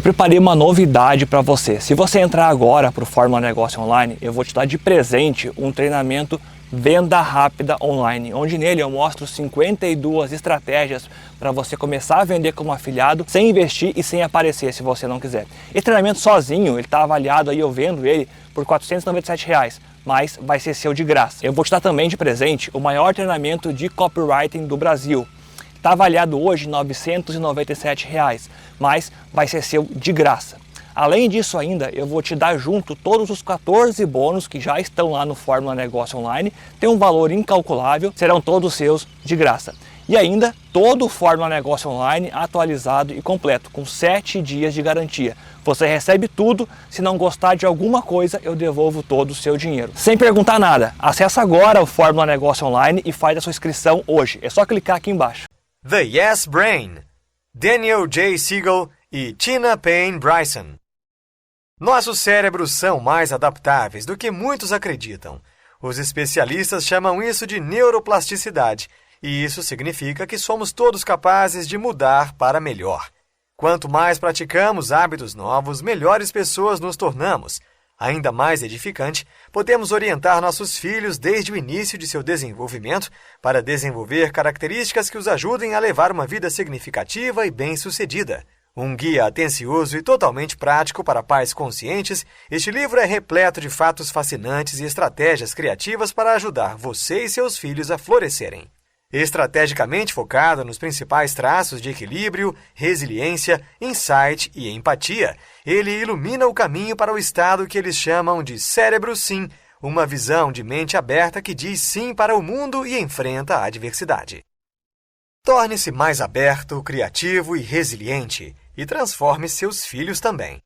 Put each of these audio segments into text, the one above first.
Eu preparei uma novidade para você. Se você entrar agora para o Fórmula Negócio Online, eu vou te dar de presente um treinamento Venda Rápida Online, onde nele eu mostro 52 estratégias para você começar a vender como afiliado sem investir e sem aparecer se você não quiser. Esse treinamento sozinho, ele está avaliado aí, eu vendo ele por R$ 497, mas vai ser seu de graça. Eu vou te dar também de presente o maior treinamento de copywriting do Brasil. Está avaliado hoje R$ 997, mas vai ser seu de graça. Além disso ainda, eu vou te dar junto todos os 14 bônus que já estão lá no Fórmula Negócio Online, tem um valor incalculável, serão todos seus de graça. E ainda, todo o Fórmula Negócio Online atualizado e completo, com 7 dias de garantia. Você recebe tudo, se não gostar de alguma coisa, eu devolvo todo o seu dinheiro. Sem perguntar nada, acessa agora o Fórmula Negócio Online e faz a sua inscrição hoje. É só clicar aqui embaixo. The Yes Brain, Daniel J. Siegel e Tina Payne Bryson. Nossos cérebros são mais adaptáveis do que muitos acreditam. Os especialistas chamam isso de neuroplasticidade, e isso significa que somos todos capazes de mudar para melhor. Quanto mais praticamos hábitos novos, melhores pessoas nos tornamos. Ainda mais edificante, podemos orientar nossos filhos desde o início de seu desenvolvimento para desenvolver características que os ajudem a levar uma vida significativa e bem-sucedida. Um guia atencioso e totalmente prático para pais conscientes, este livro é repleto de fatos fascinantes e estratégias criativas para ajudar você e seus filhos a florescerem. Estrategicamente focado nos principais traços de equilíbrio, resiliência, insight e empatia, ele ilumina o caminho para o estado que eles chamam de cérebro sim, uma visão de mente aberta que diz sim para o mundo e enfrenta a adversidade. Torne-se mais aberto, criativo e resiliente. E transforme seus filhos também.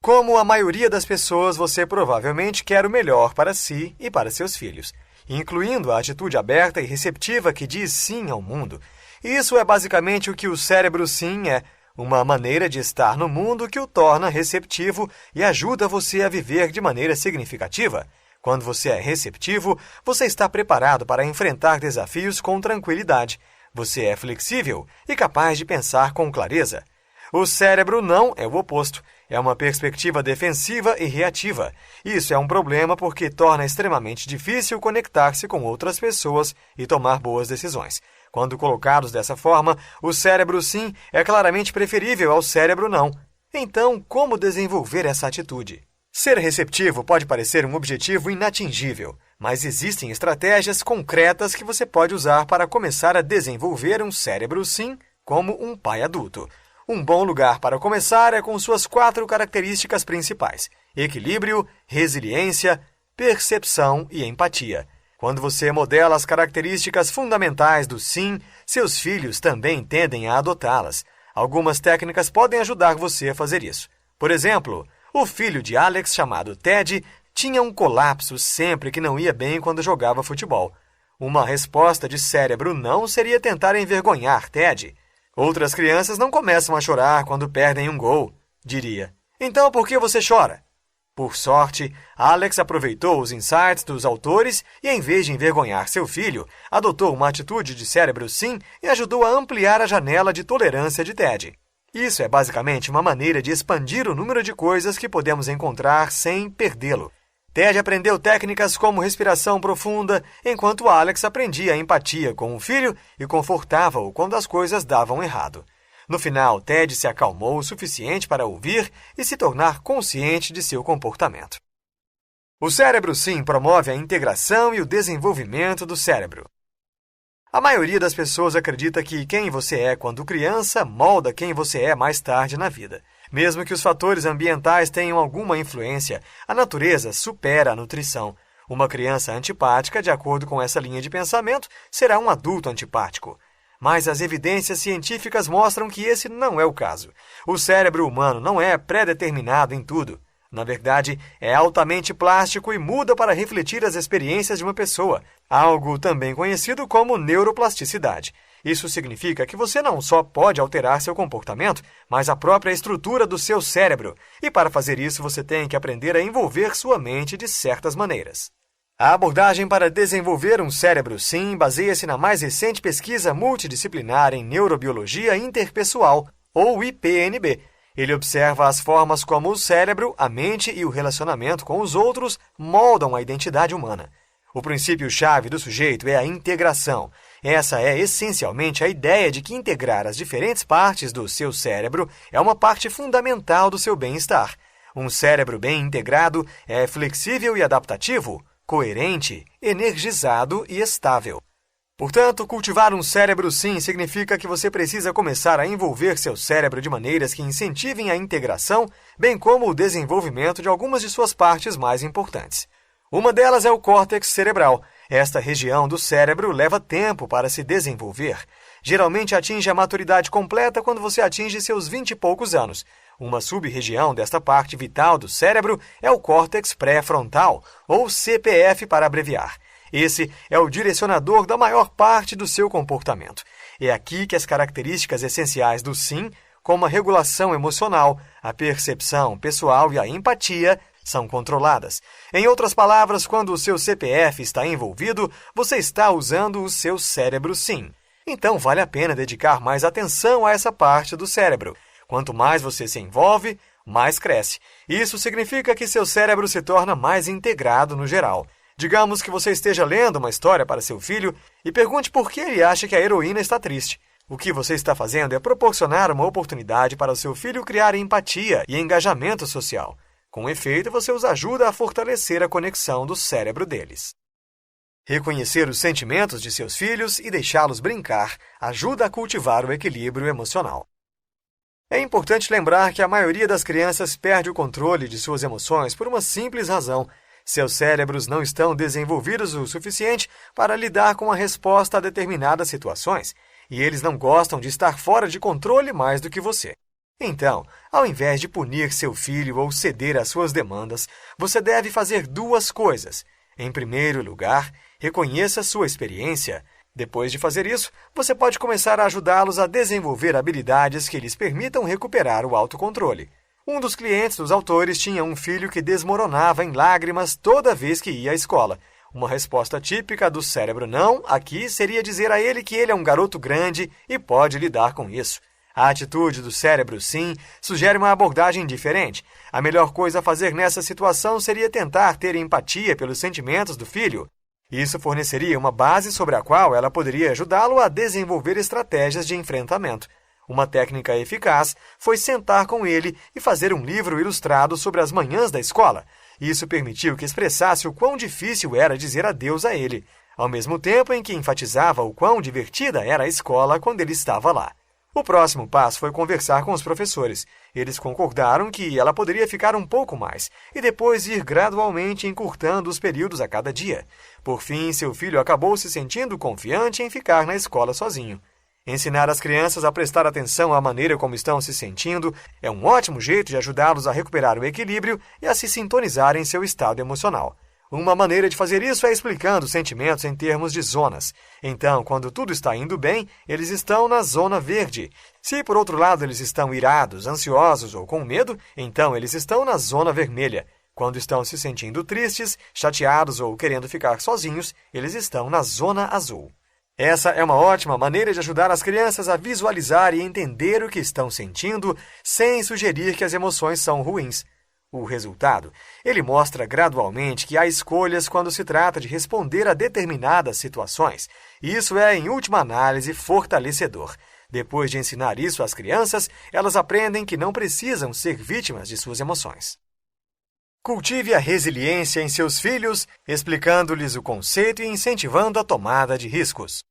Como a maioria das pessoas, você provavelmente quer o melhor para si e para seus filhos, incluindo a atitude aberta e receptiva que diz sim ao mundo. Isso é basicamente o que o cérebro sim é, uma maneira de estar no mundo que o torna receptivo e ajuda você a viver de maneira significativa. Quando você é receptivo, você está preparado para enfrentar desafios com tranquilidade. Você é flexível e capaz de pensar com clareza. O cérebro não é o oposto, é uma perspectiva defensiva e reativa. Isso é um problema porque torna extremamente difícil conectar-se com outras pessoas e tomar boas decisões. Quando colocados dessa forma, o cérebro sim é claramente preferível ao cérebro não. Então, como desenvolver essa atitude? Ser receptivo pode parecer um objetivo inatingível, mas existem estratégias concretas que você pode usar para começar a desenvolver um cérebro sim como um pai adulto. Um bom lugar para começar é com suas 4 características principais: equilíbrio, resiliência, percepção e empatia. Quando você modela as características fundamentais do sim, seus filhos também tendem a adotá-las. Algumas técnicas podem ajudar você a fazer isso. Por exemplo, o filho de Alex, chamado Ted, tinha um colapso sempre que não ia bem quando jogava futebol. Uma resposta de cérebro não seria tentar envergonhar Ted. Outras crianças não começam a chorar quando perdem um gol, diria. Então, por que você chora? Por sorte, Alex aproveitou os insights dos autores e, em vez de envergonhar seu filho, adotou uma atitude de cérebro sim e ajudou a ampliar a janela de tolerância de Ted. Isso é basicamente uma maneira de expandir o número de coisas que podemos encontrar sem perdê-lo. Ted aprendeu técnicas como respiração profunda, enquanto Alex aprendia a empatia com o filho e confortava-o quando as coisas davam errado. No final, Ted se acalmou o suficiente para ouvir e se tornar consciente de seu comportamento. O cérebro sim promove a integração e o desenvolvimento do cérebro. A maioria das pessoas acredita que quem você é quando criança molda quem você é mais tarde na vida. Mesmo que os fatores ambientais tenham alguma influência, a natureza supera a nutrição. Uma criança antipática, de acordo com essa linha de pensamento, será um adulto antipático. Mas as evidências científicas mostram que esse não é o caso. O cérebro humano não é pré-determinado em tudo. Na verdade, é altamente plástico e muda para refletir as experiências de uma pessoa, algo também conhecido como neuroplasticidade. Isso significa que você não só pode alterar seu comportamento, mas a própria estrutura do seu cérebro. E para fazer isso, você tem que aprender a envolver sua mente de certas maneiras. A abordagem para desenvolver um cérebro sim baseia-se na mais recente pesquisa multidisciplinar em neurobiologia interpessoal, ou IPNB, Ele observa as formas como o cérebro, a mente e o relacionamento com os outros moldam a identidade humana. O princípio-chave do sujeito é a integração. Essa é essencialmente a ideia de que integrar as diferentes partes do seu cérebro é uma parte fundamental do seu bem-estar. Um cérebro bem integrado é flexível e adaptativo, coerente, energizado e estável. Portanto, cultivar um cérebro sim significa que você precisa começar a envolver seu cérebro de maneiras que incentivem a integração, bem como o desenvolvimento de algumas de suas partes mais importantes. Uma delas é o córtex cerebral. Esta região do cérebro leva tempo para se desenvolver. Geralmente atinge a maturidade completa quando você atinge seus 20 e poucos anos. Uma sub-região desta parte vital do cérebro é o córtex pré-frontal, ou CPF para abreviar. Esse é o direcionador da maior parte do seu comportamento. É aqui que as características essenciais do sim, como a regulação emocional, a percepção pessoal e a empatia, são controladas. Em outras palavras, quando o seu CPF está envolvido, você está usando o seu cérebro sim. Então, vale a pena dedicar mais atenção a essa parte do cérebro. Quanto mais você se envolve, mais cresce. Isso significa que seu cérebro se torna mais integrado no geral. Digamos que você esteja lendo uma história para seu filho e pergunte por que ele acha que a heroína está triste. O que você está fazendo é proporcionar uma oportunidade para o seu filho criar empatia e engajamento social. Com efeito, você os ajuda a fortalecer a conexão do cérebro deles. Reconhecer os sentimentos de seus filhos e deixá-los brincar ajuda a cultivar o equilíbrio emocional. É importante lembrar que a maioria das crianças perde o controle de suas emoções por uma simples razão. Seus cérebros não estão desenvolvidos o suficiente para lidar com a resposta a determinadas situações, e eles não gostam de estar fora de controle mais do que você. Então, ao invés de punir seu filho ou ceder às suas demandas, você deve fazer duas coisas. Em primeiro lugar, reconheça sua experiência. Depois de fazer isso, você pode começar a ajudá-los a desenvolver habilidades que lhes permitam recuperar o autocontrole. Um dos clientes dos autores tinha um filho que desmoronava em lágrimas toda vez que ia à escola. Uma resposta típica do cérebro não aqui seria dizer a ele que ele é um garoto grande e pode lidar com isso. A atitude do cérebro sim sugere uma abordagem diferente. A melhor coisa a fazer nessa situação seria tentar ter empatia pelos sentimentos do filho. Isso forneceria uma base sobre a qual ela poderia ajudá-lo a desenvolver estratégias de enfrentamento. Uma técnica eficaz foi sentar com ele e fazer um livro ilustrado sobre as manhãs da escola. Isso permitiu que expressasse o quão difícil era dizer adeus a ele, ao mesmo tempo em que enfatizava o quão divertida era a escola quando ele estava lá. O próximo passo foi conversar com os professores. Eles concordaram que ela poderia ficar um pouco mais e depois ir gradualmente encurtando os períodos a cada dia. Por fim, seu filho acabou se sentindo confiante em ficar na escola sozinho. Ensinar as crianças a prestar atenção à maneira como estão se sentindo é um ótimo jeito de ajudá-los a recuperar o equilíbrio e a se sintonizar em seu estado emocional. Uma maneira de fazer isso é explicando os sentimentos em termos de zonas. Então, quando tudo está indo bem, eles estão na zona verde. Se, por outro lado, eles estão irados, ansiosos ou com medo, então eles estão na zona vermelha. Quando estão se sentindo tristes, chateados ou querendo ficar sozinhos, eles estão na zona azul. Essa é uma ótima maneira de ajudar as crianças a visualizar e entender o que estão sentindo, sem sugerir que as emoções são ruins. O resultado, ele mostra gradualmente que há escolhas quando se trata de responder a determinadas situações. Isso é, em última análise, fortalecedor. Depois de ensinar isso às crianças, elas aprendem que não precisam ser vítimas de suas emoções. Cultive a resiliência em seus filhos, explicando-lhes o conceito e incentivando a tomada de riscos.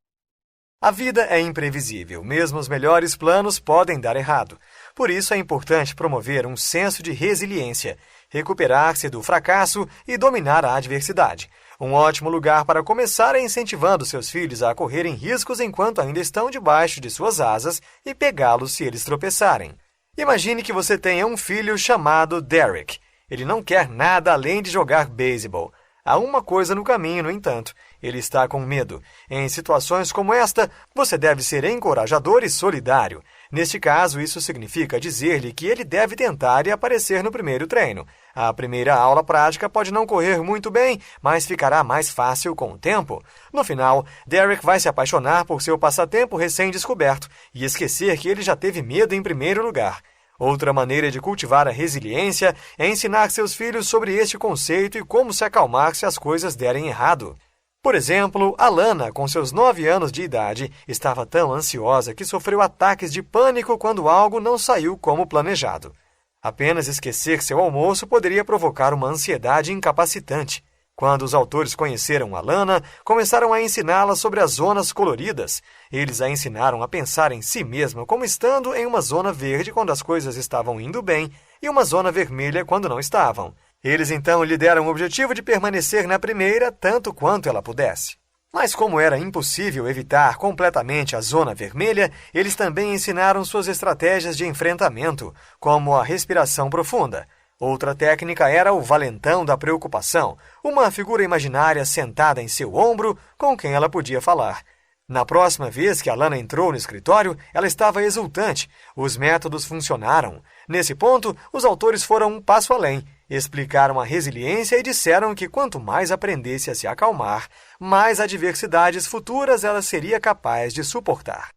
A vida é imprevisível, mesmo os melhores planos podem dar errado. Por isso é importante promover um senso de resiliência, recuperar-se do fracasso e dominar a adversidade. Um ótimo lugar para começar é incentivando seus filhos a correrem riscos enquanto ainda estão debaixo de suas asas e pegá-los se eles tropeçarem. Imagine que você tenha um filho chamado Derek. Ele não quer nada além de jogar beisebol. Há uma coisa no caminho, no entanto. Ele está com medo. Em situações como esta, você deve ser encorajador e solidário. Neste caso, isso significa dizer-lhe que ele deve tentar e aparecer no primeiro treino. A primeira aula prática pode não correr muito bem, mas ficará mais fácil com o tempo. No final, Derek vai se apaixonar por seu passatempo recém-descoberto e esquecer que ele já teve medo em primeiro lugar. Outra maneira de cultivar a resiliência é ensinar seus filhos sobre este conceito e como se acalmar se as coisas derem errado. Por exemplo, Alana, com seus 9 anos de idade, estava tão ansiosa que sofreu ataques de pânico quando algo não saiu como planejado. Apenas esquecer seu almoço poderia provocar uma ansiedade incapacitante. Quando os autores conheceram Alana, começaram a ensiná-la sobre as zonas coloridas. Eles a ensinaram a pensar em si mesma como estando em uma zona verde quando as coisas estavam indo bem e uma zona vermelha quando não estavam. Eles então lhe deram o objetivo de permanecer na primeira tanto quanto ela pudesse. Mas como era impossível evitar completamente a zona vermelha, eles também ensinaram suas estratégias de enfrentamento, como a respiração profunda. Outra técnica era o valentão da preocupação, uma figura imaginária sentada em seu ombro com quem ela podia falar. Na próxima vez que Alana entrou no escritório, ela estava exultante. Os métodos funcionaram. Nesse ponto, os autores foram um passo além. Explicaram a resiliência e disseram que quanto mais aprendesse a se acalmar, mais adversidades futuras ela seria capaz de suportar.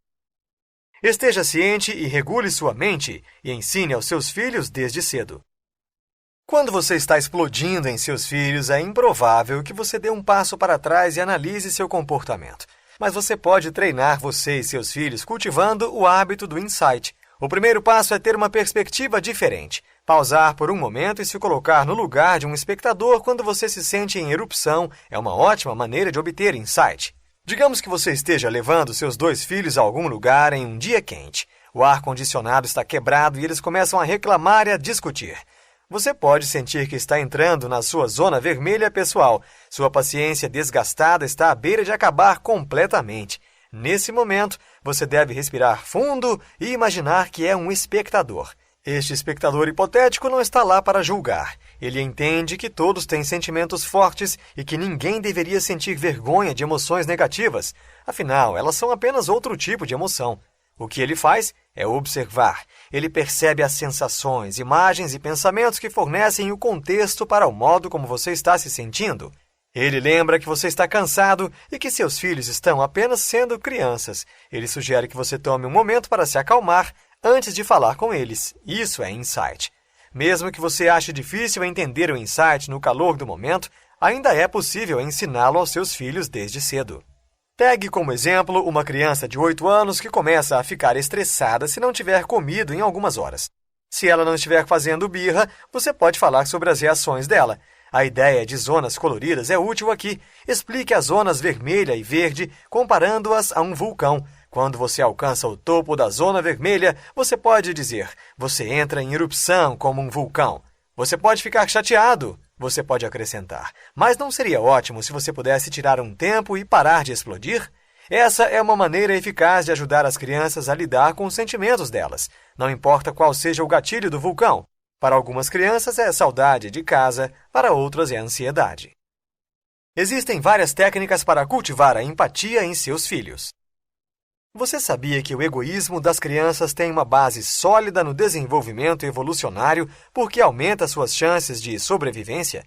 Esteja ciente e regule sua mente e ensine aos seus filhos desde cedo. Quando você está explodindo em seus filhos, é improvável que você dê um passo para trás e analise seu comportamento. Mas você pode treinar você e seus filhos cultivando o hábito do insight. O primeiro passo é ter uma perspectiva diferente. Pausar por um momento e se colocar no lugar de um espectador quando você se sente em erupção é uma ótima maneira de obter insight. Digamos que você esteja levando seus 2 filhos a algum lugar em um dia quente. O ar-condicionado está quebrado e eles começam a reclamar e a discutir. Você pode sentir que está entrando na sua zona vermelha pessoal. Sua paciência desgastada está à beira de acabar completamente. Nesse momento, você deve respirar fundo e imaginar que é um espectador. Este espectador hipotético não está lá para julgar. Ele entende que todos têm sentimentos fortes e que ninguém deveria sentir vergonha de emoções negativas. Afinal, elas são apenas outro tipo de emoção. O que ele faz é observar. Ele percebe as sensações, imagens e pensamentos que fornecem o contexto para o modo como você está se sentindo. Ele lembra que você está cansado e que seus filhos estão apenas sendo crianças. Ele sugere que você tome um momento para se acalmar antes de falar com eles. Isso é insight. Mesmo que você ache difícil entender o insight no calor do momento, ainda é possível ensiná-lo aos seus filhos desde cedo. Pegue como exemplo uma criança de 8 anos que começa a ficar estressada se não tiver comido em algumas horas. Se ela não estiver fazendo birra, você pode falar sobre as reações dela. A ideia de zonas coloridas é útil aqui. Explique as zonas vermelha e verde, comparando-as a um vulcão. Quando você alcança o topo da zona vermelha, você pode dizer: você entra em erupção como um vulcão. Você pode ficar chateado, você pode acrescentar. Mas não seria ótimo se você pudesse tirar um tempo e parar de explodir? Essa é uma maneira eficaz de ajudar as crianças a lidar com os sentimentos delas. Não importa qual seja o gatilho do vulcão. Para algumas crianças é saudade de casa, para outras é ansiedade. Existem várias técnicas para cultivar a empatia em seus filhos. Você sabia que o egoísmo das crianças tem uma base sólida no desenvolvimento evolucionário porque aumenta suas chances de sobrevivência?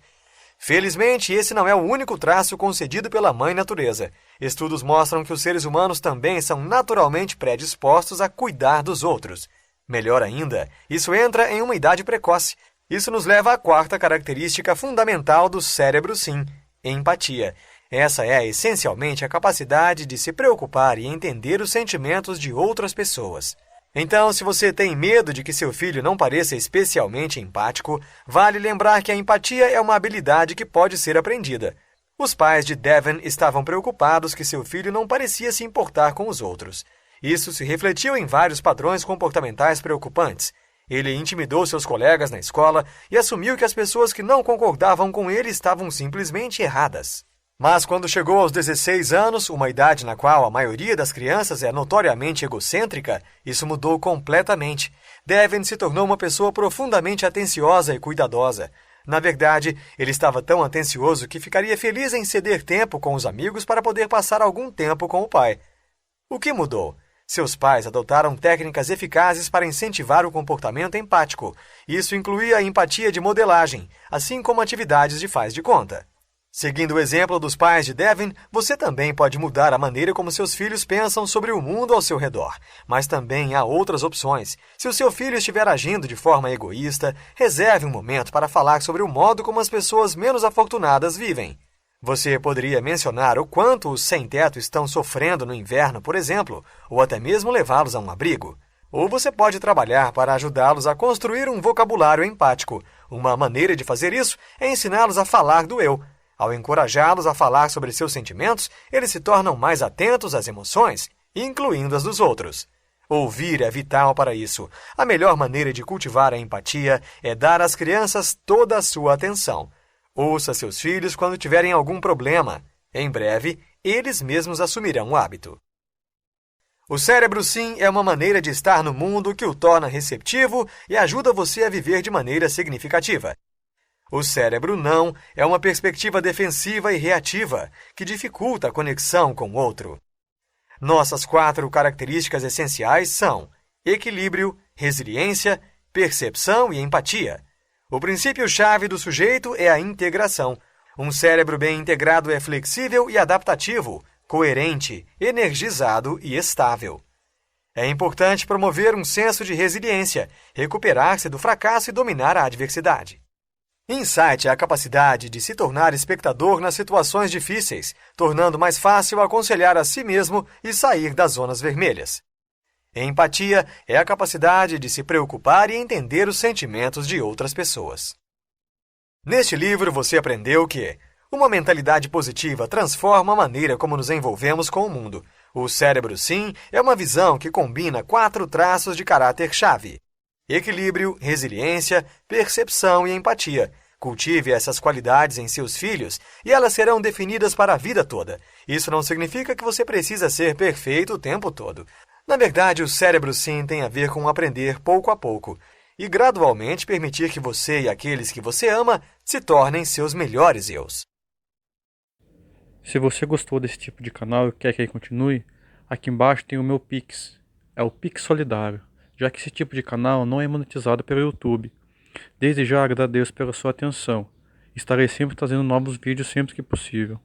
Felizmente, esse não é o único traço concedido pela Mãe Natureza. Estudos mostram que os seres humanos também são naturalmente predispostos a cuidar dos outros. Melhor ainda, isso entra em uma idade precoce. Isso nos leva à 4ª característica fundamental do cérebro sim, empatia. Essa é essencialmente a capacidade de se preocupar e entender os sentimentos de outras pessoas. Então, se você tem medo de que seu filho não pareça especialmente empático, vale lembrar que a empatia é uma habilidade que pode ser aprendida. Os pais de Devon estavam preocupados que seu filho não parecia se importar com os outros. Isso se refletiu em vários padrões comportamentais preocupantes. Ele intimidou seus colegas na escola e assumiu que as pessoas que não concordavam com ele estavam simplesmente erradas. Mas quando chegou aos 16 anos, uma idade na qual a maioria das crianças é notoriamente egocêntrica, isso mudou completamente. Devon se tornou uma pessoa profundamente atenciosa e cuidadosa. Na verdade, ele estava tão atencioso que ficaria feliz em ceder tempo com os amigos para poder passar algum tempo com o pai. O que mudou? Seus pais adotaram técnicas eficazes para incentivar o comportamento empático. Isso incluía a empatia de modelagem, assim como atividades de faz de conta. Seguindo o exemplo dos pais de Devin, você também pode mudar a maneira como seus filhos pensam sobre o mundo ao seu redor. Mas também há outras opções. Se o seu filho estiver agindo de forma egoísta, reserve um momento para falar sobre o modo como as pessoas menos afortunadas vivem. Você poderia mencionar o quanto os sem-teto estão sofrendo no inverno, por exemplo, ou até mesmo levá-los a um abrigo. Ou você pode trabalhar para ajudá-los a construir um vocabulário empático. Uma maneira de fazer isso é ensiná-los a falar do eu. Ao encorajá-los a falar sobre seus sentimentos, eles se tornam mais atentos às emoções, incluindo as dos outros. Ouvir é vital para isso. A melhor maneira de cultivar a empatia é dar às crianças toda a sua atenção. Ouça seus filhos quando tiverem algum problema. Em breve, eles mesmos assumirão o hábito. O cérebro sim é uma maneira de estar no mundo que o torna receptivo e ajuda você a viver de maneira significativa. O cérebro não é uma perspectiva defensiva e reativa, que dificulta a conexão com o outro. Nossas 4 características essenciais são equilíbrio, resiliência, percepção e empatia. O princípio-chave do sujeito é a integração. Um cérebro bem integrado é flexível e adaptativo, coerente, energizado e estável. É importante promover um senso de resiliência, recuperar-se do fracasso e dominar a adversidade. Insight é a capacidade de se tornar espectador nas situações difíceis, tornando mais fácil aconselhar a si mesmo e sair das zonas vermelhas. Empatia é a capacidade de se preocupar e entender os sentimentos de outras pessoas. Neste livro você aprendeu que uma mentalidade positiva transforma a maneira como nos envolvemos com o mundo. O cérebro sim é uma visão que combina 4 traços de caráter-chave: equilíbrio, resiliência, percepção e empatia. Cultive essas qualidades em seus filhos e elas serão definidas para a vida toda. Isso não significa que você precisa ser perfeito o tempo todo. Na verdade, o cérebro sim tem a ver com aprender pouco a pouco e gradualmente permitir que você e aqueles que você ama se tornem seus melhores eus. Se você gostou desse tipo de canal e quer que ele continue, aqui embaixo tem o meu Pix. É o Pix Solidário, já que esse tipo de canal não é monetizado pelo YouTube. Desde já agradeço pela sua atenção. Estarei sempre trazendo novos vídeos sempre que possível.